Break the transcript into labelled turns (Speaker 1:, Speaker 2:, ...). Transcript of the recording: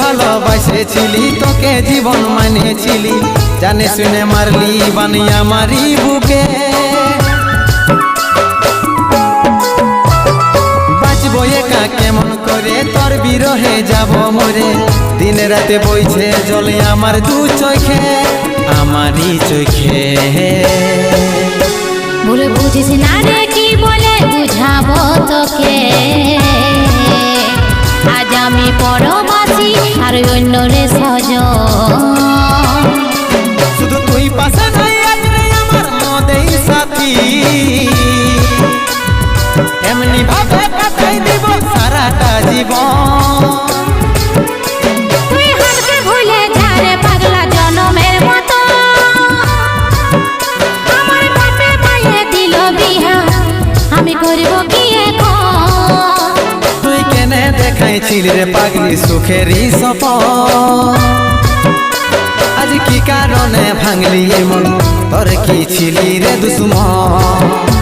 Speaker 1: ভালোবাসেছিলি, তোকে জীবন মানেছিলি, জানে শুনে মারলি বানিয়া মারি বুকে। বাঁচবো একা কেমন করে, তোর বিরহে যাব মরে, দিন রাতে বইছে জলে আমার দু চোখে, আমারই চোখে।
Speaker 2: বলে বুঝিস না রে কি বলে বুঝাবো তোকে, আজ আমি পরবাসী আর অন্য রে সজন।
Speaker 1: শুধু তুই পাশে নাই আজ রে আমার মদেই সাথী, এমনি ভাবে কাটাই দিব সারাটা জীবন।
Speaker 2: তুই হারকে ভুলে যা রে পাগলা জনমের মতো, আমার বাপে মায়ে দিল বিহা, আমি করব কি এখন।
Speaker 1: তুই কেনে দেখাইছিলি রে পাগলি সুখেরই সপন, আজ কি কারণে ভাঙলি মন, তোর কি ছিলি রে দুশ্মন।